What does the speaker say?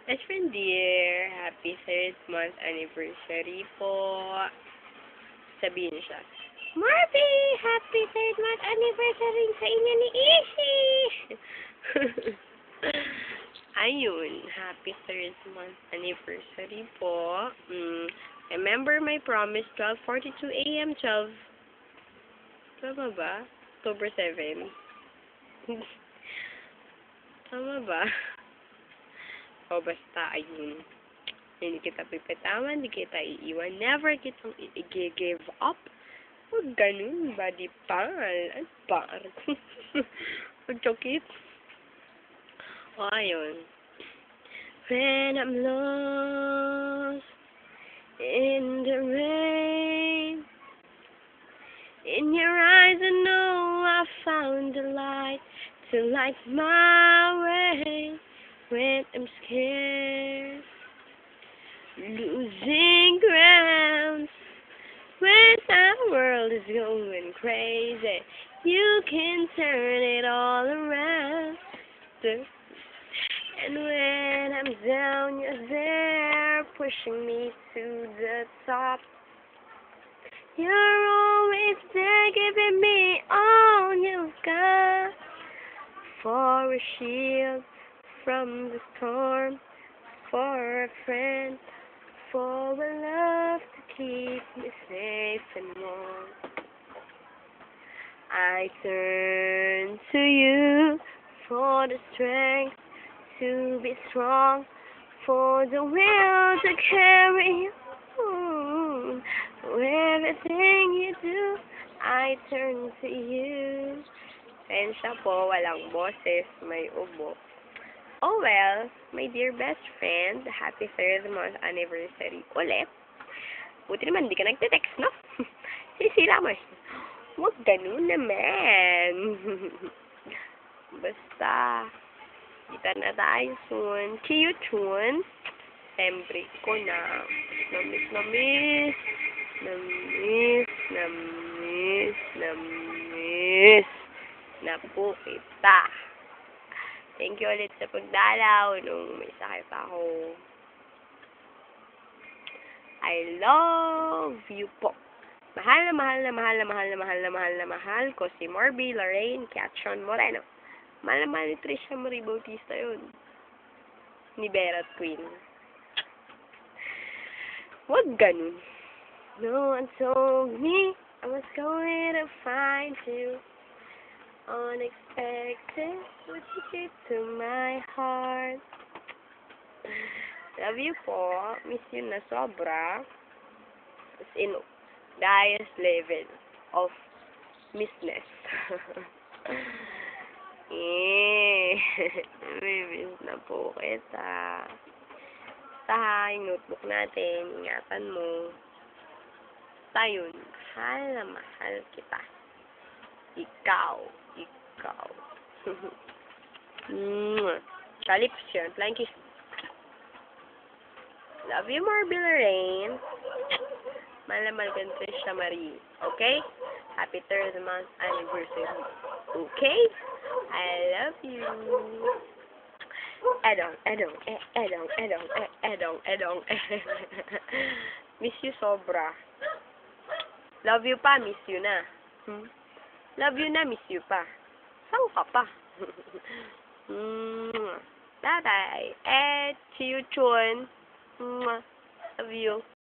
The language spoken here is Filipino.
Best friend dear, happy 3rd month anniversary po. Sabihin siya, Marby, happy 3rd month anniversary sa inyo ni Ishi! Ayun, happy 3rd month anniversary po. Remember my promise, 12:42 a.m., 12. Tama ba? October 7. Tama ba? O basta, ayun. Hindi kita pipitawan, hindi kita iiwan. Never kitang i-give up. Huwag ganun, body pal. Ano ba? Magchokit. O, ayun. When I'm lost in the rain, in your eyes I know I found the light to light my way. When I'm scared, losing ground, when our world is going crazy, you can turn it all around. And when I'm down, you're there, pushing me to the top. You're always there, giving me all you've got. For a shield from the storm, for a friend, for a love to keep me safe and warm. I turn to you for the strength to be strong, for the will to carry on. For everything you do, I turn to you. Pensya po, walang boses, may ubo. Oh well, my dear best friend, happy 3rd month anniversary ulit. Buti naman, di ka nagte-text, no? Sisira mo. Huwag ganun naman. Basta, kita na tayo soon. See you soon. Siyempre ko na. Namiss na po kita. Thank you ulit sa pagdalaw nung may sakit ako. I love you po. Mahal na mahal ko si Marby Lorraine Catron Moreno. Mahal na mahal ni Trisha Marie Bautista yun. Ni Vera Queen. Wag ganun. No one told me I was going to find you. Unexpected, what you did to my heart. Love you po. Miss you na sobra. As in, the highest level of missness. Miss na po kita. Sa yung notebook natin, ingatan mo. Tayo, mahal kita. Ikaw. Lips yun. Flying kiss. Love you, Marby Lorraine. Mahal ka Trisha Marie. Okay? Happy 3rd month anniversary. Okay? I love you. Edong. Miss you sobra. Love you pa, miss you na. Love you na, miss you pa. Saan ka pa? Bye-bye. And see you soon. Love you.